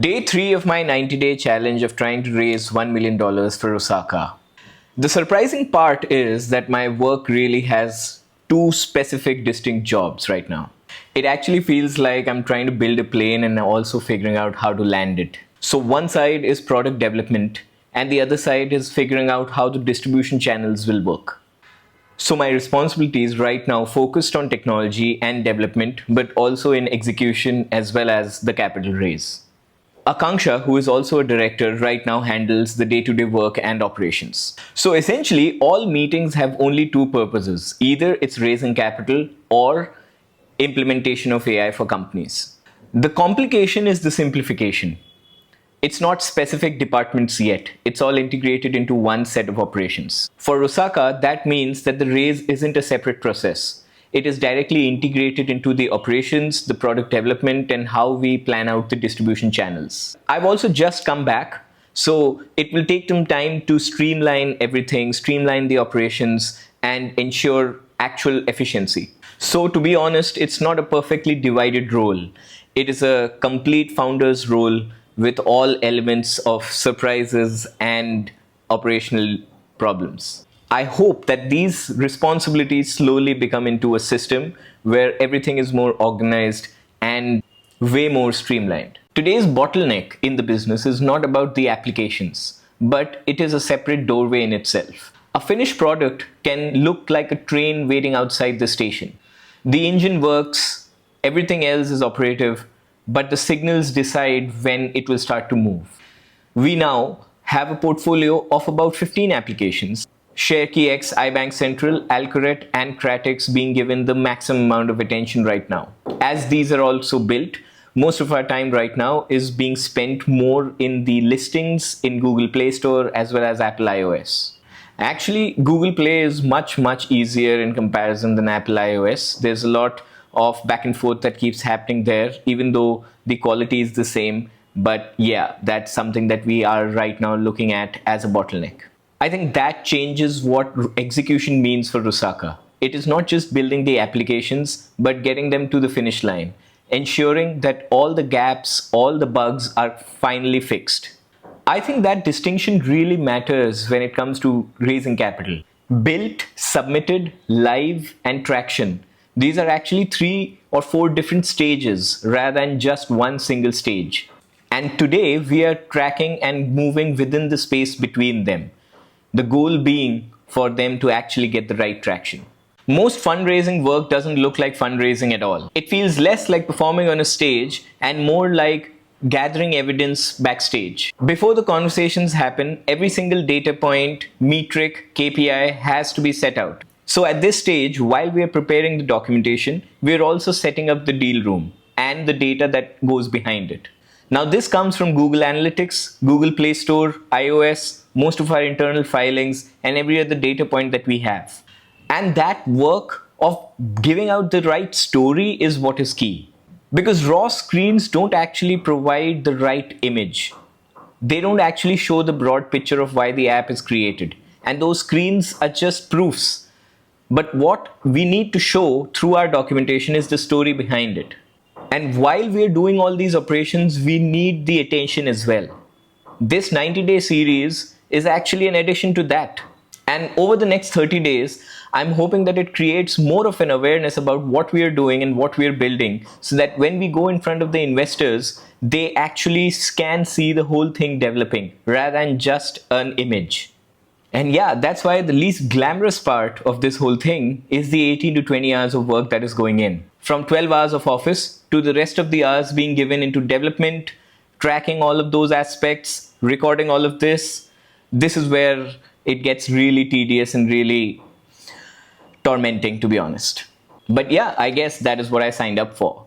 Day 3 of my 90-day challenge of trying to raise $1 million for Rusaka. The surprising part is that my work really has two specific distinct jobs right now. It actually feels like I'm trying to build a plane and also figuring out how to land it. So one side is product development and the other side is figuring out how the distribution channels will work. So my responsibilities right now focused on technology and development, but also in execution as well as the capital raise. Akanksha, who is also a director, right now handles the day-to-day work and operations. So essentially, all meetings have only two purposes. Either it's raising capital or implementation of AI for companies. The complication is the simplification. It's not specific departments yet. It's all integrated into one set of operations. For Rusaka, that means that the raise isn't a separate process. It is directly integrated into the operations, the product development, and how we plan out the distribution channels. I've also just come back, so it will take some time to streamline everything, streamline the operations, and ensure actual efficiency. So to be honest, it's not a perfectly divided role. It is a complete founder's role with all elements of surprises and operational problems. I hope that these responsibilities slowly become into a system where everything is more organized and way more streamlined. Today's bottleneck in the business is not about the applications, but it is a separate doorway in itself. A finished product can look like a train waiting outside the station. The engine works, everything else is operative, but the signals decide when it will start to move. We now have a portfolio of about 15 applications. ShareKeyX, iBankCentral, Alcoret and Kratyx being given the maximum amount of attention right now. As these are also built, most of our time right now is being spent more in the listings in Google Play Store as well as Apple iOS. Actually, Google Play is much easier in comparison than Apple iOS. There's a lot of back and forth that keeps happening there, even though the quality is the same. But yeah, that's something that we are right now looking at as a bottleneck. I think that changes what execution means for Rusaka. It is not just building the applications, but getting them to the finish line, ensuring that all the gaps, all the bugs are finally fixed. I think that distinction really matters when it comes to raising capital. Built, submitted, live, and traction. These are actually 3 or 4 different stages rather than just one single stage. And today we are tracking and moving within the space between them. The goal being for them to actually get the right traction. Most fundraising work doesn't look like fundraising at all. It feels less like performing on a stage and more like gathering evidence backstage. Before the conversations happen, every single data point, metric, KPI has to be set out. So at this stage, while we are preparing the documentation, we are also setting up the deal room and the data that goes behind it. Now this comes from Google Analytics, Google Play Store, iOS, most of our internal filings, and every other data point that we have. And that work of giving out the right story is what is key. Because raw screens don't actually provide the right image. They don't actually show the broad picture of why the app is created. And those screens are just proofs. But what we need to show through our documentation is the story behind it. And while we are doing all these operations, we need the attention as well. This 90-day series is actually an addition to that. And over the next 30 days, I'm hoping that it creates more of an awareness about what we are doing and what we are building, so that when we go in front of the investors, they actually can see the whole thing developing rather than just an image. And yeah, that's why the least glamorous part of this whole thing is the 18 to 20 hours of work that is going in. From 12 hours of office to the rest of the hours being given into development, tracking all of those aspects, recording all of this. This is where it gets really tedious and really tormenting, to be honest. But yeah, I guess that is what I signed up for.